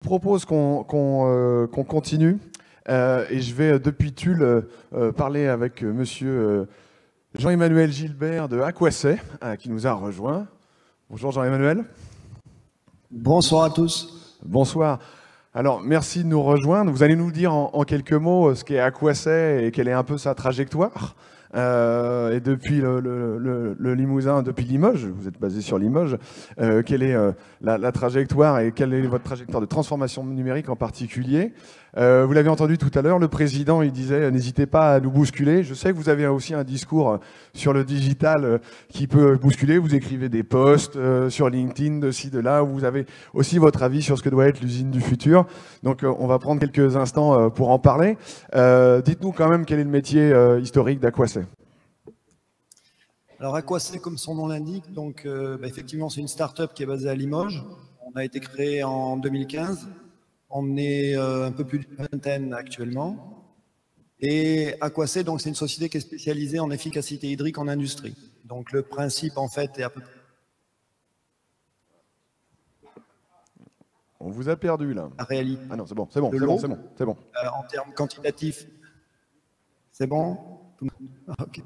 Je propose qu'on continue et je vais depuis Tulle parler avec monsieur Jean-Emmanuel Gilbert de Aquacet qui nous a rejoint. Bonjour Jean-Emmanuel. Bonsoir à tous. Bonsoir. Alors merci de nous rejoindre. Vous allez nous dire en quelques mots ce qu'est Aquacet et quelle est un peu sa trajectoire. Et depuis le Limousin, depuis Limoges, vous êtes basé sur Limoges, quelle est la trajectoire et quelle est votre trajectoire de transformation numérique en particulier? Vous l'avez entendu tout à l'heure, le président il disait n'hésitez pas à nous bousculer. Je sais que vous avez aussi un discours sur le digital qui peut bousculer. Vous écrivez des posts sur LinkedIn, de ci, de là, où vous avez aussi votre avis sur ce que doit être l'usine du futur. Donc on va prendre quelques instants pour en parler. Dites-nous quand même quel est le métier historique d'Aquacet. Alors Aquacet, comme son nom l'indique, donc effectivement c'est une start-up qui est basée à Limoges. On a été créé en 2015. On est un peu plus d'une vingtaine actuellement. Et Aquacet, donc c'est une société qui est spécialisée en efficacité hydrique en industrie. Donc le principe en fait est à peu près. On vous a perdu là. La réalité. Ah non, c'est bon. En termes quantitatifs, c'est bon. Ok.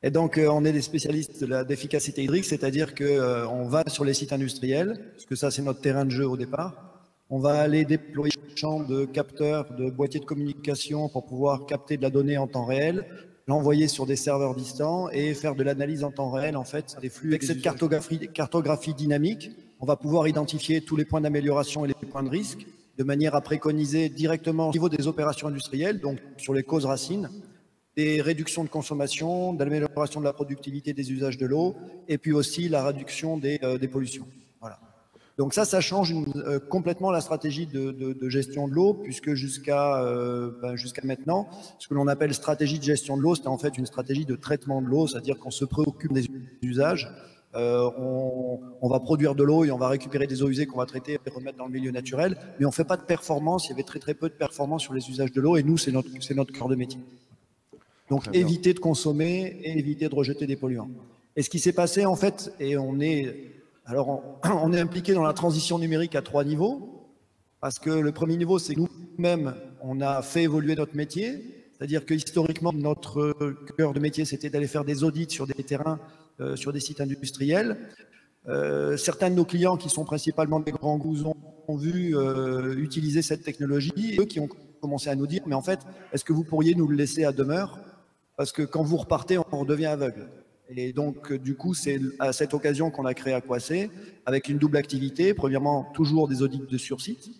Et donc, on est des spécialistes d'efficacité hydrique, c'est-à-dire qu'on va sur les sites industriels, parce que ça, c'est notre terrain de jeu au départ. On va aller déployer un champ de capteurs, de boîtiers de communication pour pouvoir capter de la donnée en temps réel, l'envoyer sur des serveurs distants et faire de l'analyse en temps réel, en fait, des flux. Avec cette cartographie dynamique, on va pouvoir identifier tous les points d'amélioration et les points de risque, de manière à préconiser directement au niveau des opérations industrielles, donc sur les causes racines, des réductions de consommation, d'amélioration de la productivité des usages de l'eau, et puis aussi la réduction des pollutions. Voilà. Donc ça change complètement la stratégie de gestion de l'eau, puisque jusqu'à maintenant, ce que l'on appelle stratégie de gestion de l'eau, c'est en fait une stratégie de traitement de l'eau, c'est-à-dire qu'on se préoccupe des usages, on va produire de l'eau et on va récupérer des eaux usées qu'on va traiter et remettre dans le milieu naturel, mais on ne fait pas de performance, il y avait très peu de performance sur les usages de l'eau, et nous, c'est notre cœur de métier. Donc éviter de consommer et éviter de rejeter des polluants. Et ce qui s'est passé en fait, et on est impliqué dans la transition numérique à 3 niveaux, parce que le premier niveau, c'est que nous-mêmes, on a fait évoluer notre métier, c'est-à-dire que historiquement, notre cœur de métier, c'était d'aller faire des audits sur des terrains, sur des sites industriels. Certains de nos clients, qui sont principalement des grands groupes, ont vu utiliser cette technologie, eux qui ont commencé à nous dire, mais en fait, est-ce que vous pourriez nous le laisser à demeure? Parce que quand vous repartez, on redevient aveugle. Et donc, du coup, c'est à cette occasion qu'on a créé Aquacet, avec une double activité. Premièrement, toujours des audits de sur-site,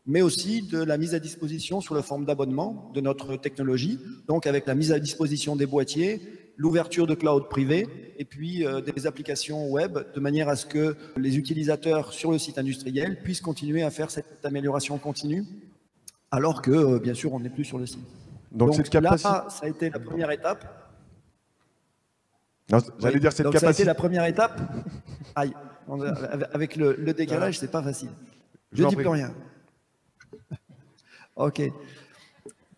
mais aussi de la mise à disposition sous la forme d'abonnement de notre technologie, donc avec la mise à disposition des boîtiers, l'ouverture de cloud privé, et puis des applications web, de manière à ce que les utilisateurs sur le site industriel puissent continuer à faire cette amélioration continue, alors que, bien sûr, on n'est plus sur le site. Donc là, ça a été la première étape. J'allais dire cette capacité. Ça a été la première étape. Aïe, avec le décalage, c'est pas facile. Je ne dis plus rien. Ok.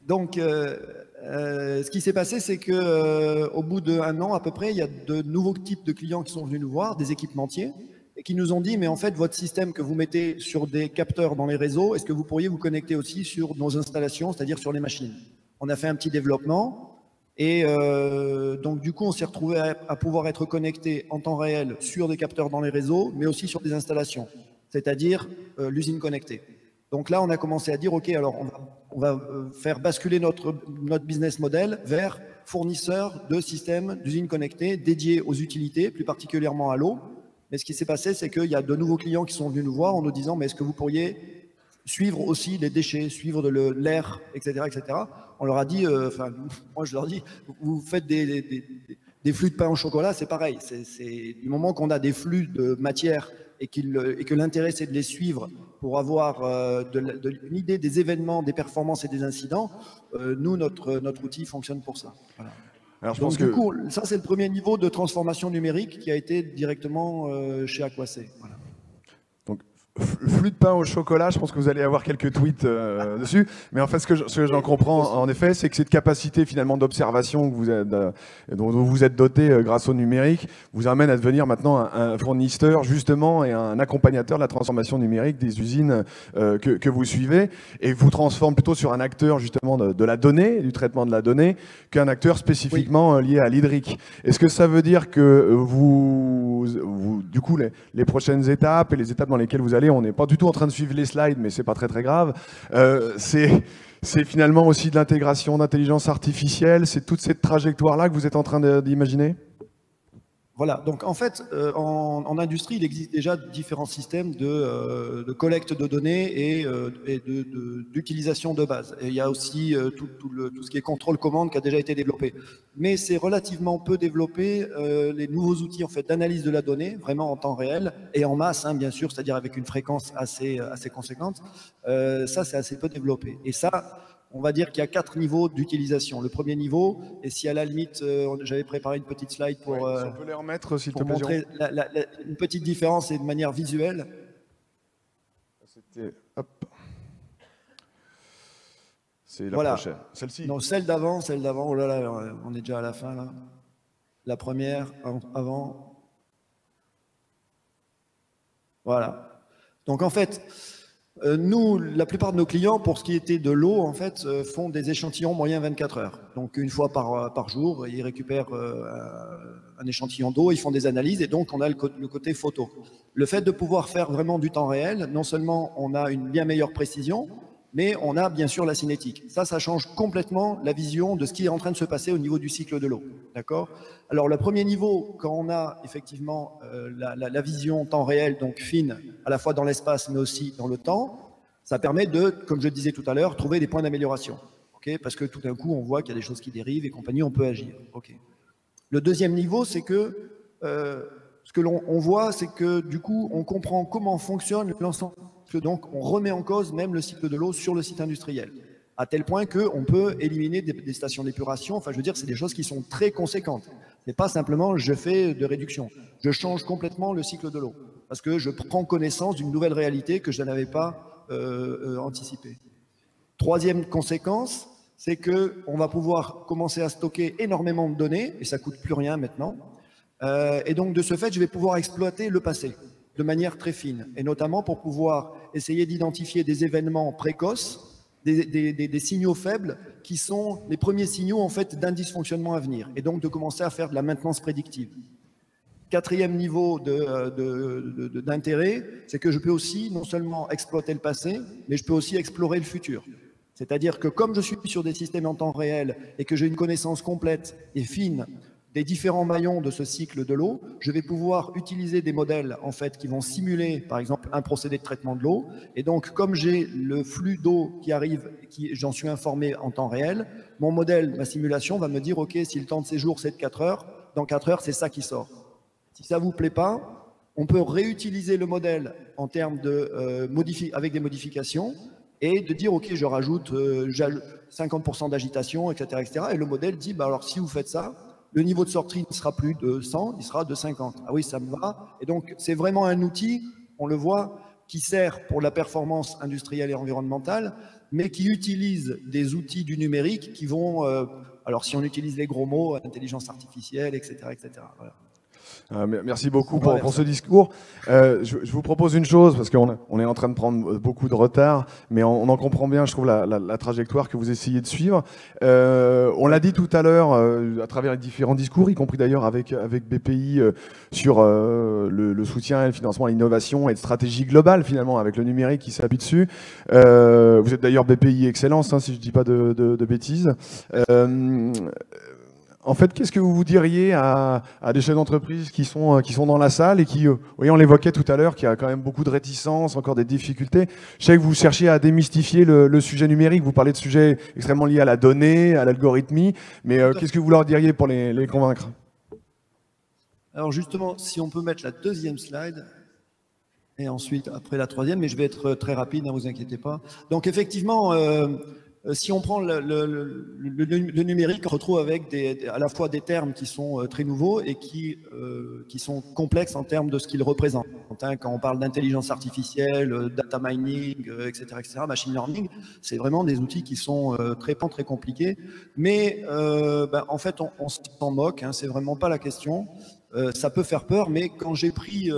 Donc, ce qui s'est passé, c'est qu'au bout d'1 an à peu près, il y a de nouveaux types de clients qui sont venus nous voir, des équipementiers, et qui nous ont dit, mais en fait, votre système que vous mettez sur des capteurs dans les réseaux, est-ce que vous pourriez vous connecter aussi sur nos installations, c'est-à-dire sur les machines? On a fait un petit développement, et donc du coup, on s'est retrouvé à pouvoir être connecté en temps réel sur des capteurs dans les réseaux, mais aussi sur des installations, c'est-à-dire l'usine connectée. Donc là, on a commencé à dire, OK, alors on va faire basculer notre business model vers fournisseur de systèmes d'usines connectées dédiés aux utilités, plus particulièrement à l'eau. Mais ce qui s'est passé, c'est qu'il y a de nouveaux clients qui sont venus nous voir en nous disant, mais est-ce que vous pourriez suivre aussi les déchets, suivre de l'air, etc., etc. On leur a dit, moi je leur dis, vous faites des flux de pain au chocolat, c'est pareil. C'est du moment qu'on a des flux de matière et que l'intérêt c'est de les suivre pour avoir une idée des événements, des performances et des incidents, nous, notre outil fonctionne pour ça. Voilà. Alors, donc du coup, ça c'est le premier niveau de transformation numérique qui a été directement chez Aquacet. Voilà. Donc flux de pain au chocolat, je pense que vous allez avoir quelques tweets dessus. Mais en fait, ce que j'en comprends, en effet, c'est que cette capacité finalement d'observation que dont vous êtes doté grâce au numérique vous amène à devenir maintenant un fournisseur justement et un accompagnateur de la transformation numérique des usines que vous suivez, et vous transforme plutôt sur un acteur justement de la donnée, du traitement de la donnée, qu'un acteur spécifiquement lié à l'hydrique. Est-ce que ça veut dire que du coup, les prochaines étapes et les étapes dans lesquelles vous allez, on n'est pas du tout en train de suivre les slides, mais c'est pas très grave. C'est finalement aussi de l'intégration d'intelligence artificielle, c'est toute cette trajectoire-là que vous êtes en train d'imaginer? Voilà, donc en fait, en industrie, il existe déjà différents systèmes de collecte de données et d'utilisation de base. Et il y a aussi tout ce qui est contrôle-commande qui a déjà été développé. Mais c'est relativement peu développé, les nouveaux outils en fait, d'analyse de la donnée, vraiment en temps réel, et en masse, hein, bien sûr, c'est-à-dire avec une fréquence assez conséquente. Ça, c'est assez peu développé. Et ça, on va dire qu'il y a 4 niveaux d'utilisation. Le premier niveau, et si à la limite, j'avais préparé une petite slide pour, si on peut les remettre, s'il te plaît, montrer une petite différence et de manière visuelle. Hop. C'est la prochaine. Celle-ci. Non, celle d'avant. Oh là là, on est déjà à la fin là. La première, avant. Voilà. Donc en fait, nous, la plupart de nos clients, pour ce qui était de l'eau, en fait, font des échantillons moyens 24 heures. Donc une fois par jour, ils récupèrent un échantillon d'eau, ils font des analyses, et donc on a le côté photo. Le fait de pouvoir faire vraiment du temps réel, non seulement on a une bien meilleure précision, mais on a bien sûr la cinétique. Ça change complètement la vision de ce qui est en train de se passer au niveau du cycle de l'eau. D'accord ? Alors le premier niveau, quand on a effectivement la vision temps réel, donc fine, à la fois dans l'espace mais aussi dans le temps, ça permet de, comme je disais tout à l'heure, trouver des points d'amélioration. Okay ? Parce que tout d'un coup, on voit qu'il y a des choses qui dérivent et compagnie, on peut agir. Okay. Le deuxième niveau, c'est que ce que l'on voit, c'est que du coup, on comprend comment fonctionne l'ensemble. Donc, on remet en cause même le cycle de l'eau sur le site industriel, à tel point qu'on peut éliminer des stations d'épuration. Enfin, je veux dire, c'est des choses qui sont très conséquentes. Ce n'est pas simplement je fais de réduction. Je change complètement le cycle de l'eau, parce que je prends connaissance d'une nouvelle réalité que je n'avais pas anticipée. Troisième conséquence, c'est qu'on va pouvoir commencer à stocker énormément de données, et ça ne coûte plus rien maintenant. Et donc, de ce fait, je vais pouvoir exploiter le passé de manière très fine, et notamment pour pouvoir essayer d'identifier des événements précoces, des signaux faibles qui sont les premiers signaux en fait d'un dysfonctionnement à venir, et donc de commencer à faire de la maintenance prédictive. Quatrième niveau d'intérêt, c'est que je peux aussi non seulement exploiter le passé, mais je peux aussi explorer le futur. C'est-à-dire que comme je suis sur des systèmes en temps réel et que j'ai une connaissance complète et fine des différents maillons de ce cycle de l'eau, je vais pouvoir utiliser des modèles en fait qui vont simuler par exemple un procédé de traitement de l'eau, et donc comme j'ai le flux d'eau qui arrive, j'en suis informé en temps réel, mon modèle, ma simulation va me dire ok, si le temps de séjour c'est de 4 heures, dans 4 heures c'est ça qui sort. Si ça ne vous plaît pas, on peut réutiliser le modèle en termes de avec des modifications, et de dire ok, je rajoute 50% d'agitation, etc., etc. Et le modèle dit bah alors si vous faites ça, le niveau de sortie ne sera plus de 100, il sera de 50. Ah oui, ça me va. Et donc, c'est vraiment un outil, on le voit, qui sert pour la performance industrielle et environnementale, mais qui utilise des outils du numérique qui vont, alors si on utilise les gros mots, intelligence artificielle, etc., etc. Voilà. Merci beaucoup pour ce discours. Je vous propose une chose, parce qu'on est en train de prendre beaucoup de retard, mais on en comprend bien, je trouve, la trajectoire que vous essayez de suivre. On l'a dit tout à l'heure, à travers les différents discours, y compris d'ailleurs avec BPI, sur le soutien et le financement à l'innovation et de stratégie globale, finalement, avec le numérique qui s'appuie dessus. Vous êtes d'ailleurs BPI Excellence, hein, si je ne dis pas de bêtises. En fait, qu'est-ce que vous diriez à des chefs d'entreprise qui sont dans la salle et qui, voyez, on l'évoquait tout à l'heure, qui a quand même beaucoup de réticences, encore des difficultés. Je sais que vous cherchiez à démystifier le sujet numérique, vous parlez de sujets extrêmement liés à la donnée, à l'algorithmie, mais qu'est-ce que vous leur diriez pour les convaincre? Alors justement, si on peut mettre la deuxième slide, et ensuite après la troisième, mais je vais être très rapide, ne vous inquiétez pas. Donc effectivement, si on prend le numérique, on retrouve avec à la fois des termes qui sont très nouveaux et qui sont complexes en termes de ce qu'ils représentent. Quand on parle d'intelligence artificielle, data mining, etc., machine learning, c'est vraiment des outils qui sont très compliqués. Mais en fait, on s'en moque, hein, c'est vraiment pas la question. Ça peut faire peur, mais quand j'ai pris,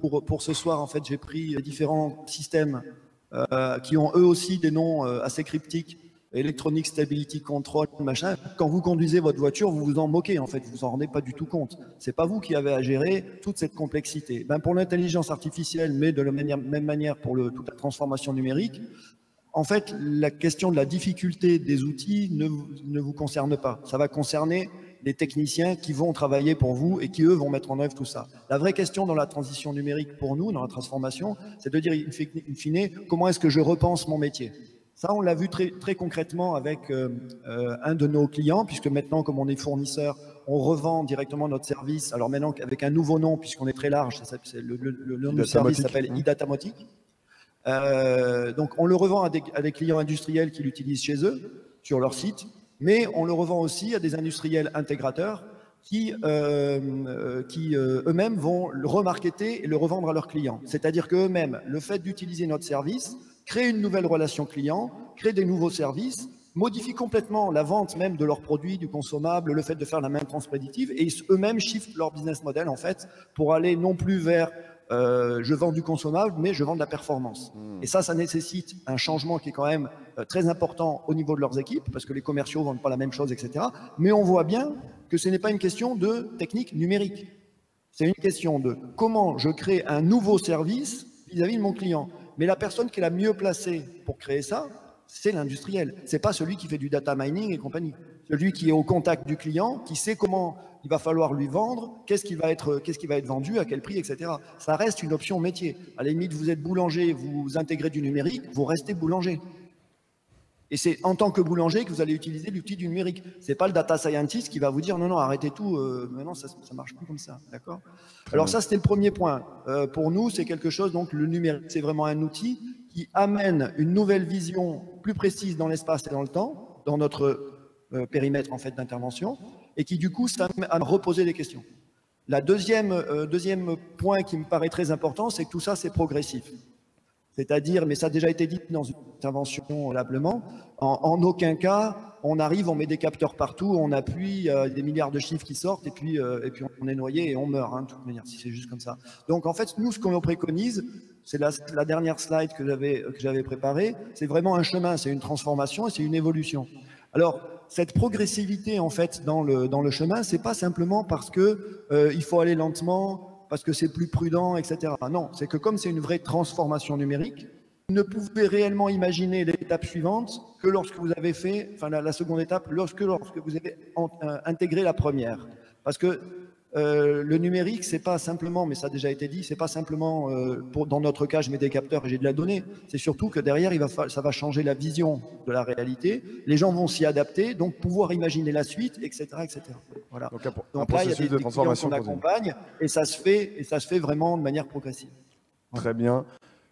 pour ce soir, en fait, j'ai pris différents systèmes qui ont eux aussi des noms assez cryptiques, Electronic Stability Control, machin. Quand vous conduisez votre voiture, vous vous en moquez, en fait, vous vous en rendez pas du tout compte. C'est pas vous qui avez à gérer toute cette complexité. Pour l'intelligence artificielle, mais de la même manière pour toute la transformation numérique, en fait, la question de la difficulté des outils ne vous concerne pas. Ça va concerner les techniciens qui vont travailler pour vous et qui, eux, vont mettre en œuvre tout ça. La vraie question dans la transition numérique pour nous, dans la transformation, c'est de dire, in fine, comment est-ce que je repense mon métier? Ça, on l'a vu très concrètement avec un de nos clients, puisque maintenant, comme on est fournisseur, on revend directement notre service. Alors maintenant, avec un nouveau nom, puisqu'on est très large, le nom du service s'appelle iDatamotic. Donc, on le revend à des clients industriels qui l'utilisent chez eux, sur leur site, mais on le revend aussi à des industriels intégrateurs qui eux-mêmes vont le remarketer et le revendre à leurs clients. C'est-à-dire qu'eux-mêmes, le fait d'utiliser notre service, crée une nouvelle relation client, crée des nouveaux services, modifie complètement la vente même de leurs produits, du consommable, le fait de faire la maintenance prédictive, et eux-mêmes shiftent leur business model, en fait, pour aller non plus vers je vends du consommable, mais je vends de la performance. Et ça nécessite un changement qui est quand même très important au niveau de leurs équipes, parce que les commerciaux ne vendent pas la même chose, etc. Mais on voit bien que ce n'est pas une question de technique numérique. C'est une question de comment je crée un nouveau service vis-à-vis de mon client. Mais la personne qui est la mieux placée pour créer ça, c'est l'industriel. Ce n'est pas celui qui fait du data mining et compagnie. Celui qui est au contact du client, qui sait comment il va falloir lui vendre, qu'est-ce qui va être vendu, à quel prix, etc. Ça reste une option métier. À la limite, vous êtes boulanger, vous intégrez du numérique, vous restez boulanger. Et c'est en tant que boulanger que vous allez utiliser l'outil du numérique. Ce n'est pas le data scientist qui va vous dire non, arrêtez tout, maintenant ça ne marche plus comme ça. D'accord ? Alors ça, c'était le premier point. Pour nous, c'est quelque chose, donc le numérique, c'est vraiment un outil qui amène une nouvelle vision plus précise dans l'espace et dans le temps, dans notre périmètre en fait d'intervention, et qui du coup, ça amène à reposer des questions. La deuxième point qui me paraît très important, c'est que tout ça, c'est progressif. C'est-à-dire, mais ça a déjà été dit dans une intervention préalablement, en aucun cas, on arrive, on met des capteurs partout, on appuie, des milliards de chiffres qui sortent, et puis on est noyé et on meurt, hein, de toute manière, si c'est juste comme ça. Donc en fait, nous, ce qu'on préconise, c'est la dernière slide que j'avais préparée, c'est vraiment un chemin, c'est une transformation et c'est une évolution. Alors, cette progressivité, en fait, dans le chemin, c'est pas simplement parce que il faut aller lentement, parce que c'est plus prudent, etc. Non, c'est que comme c'est une vraie transformation numérique, vous ne pouvez réellement imaginer l'étape suivante que lorsque vous avez fait, enfin la seconde étape, lorsque vous avez intégré la première. Parce que le numérique, c'est pas simplement, mais ça a déjà été dit, c'est pas simplement, dans notre cas, je mets des capteurs et j'ai de la donnée. C'est surtout que derrière, ça va changer la vision de la réalité. Les gens vont s'y adapter, donc pouvoir imaginer la suite, etc., etc. Voilà. Donc là, il y a des clients qu'on accompagne et ça se fait vraiment de manière progressive. Très bien.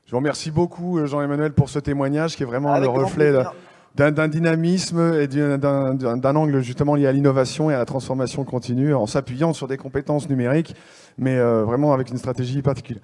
Je vous remercie beaucoup, Jean-Emmanuel, pour ce témoignage qui est vraiment le reflet d'un dynamisme et d'un angle justement lié à l'innovation et à la transformation continue en s'appuyant sur des compétences numériques, mais vraiment avec une stratégie particulière.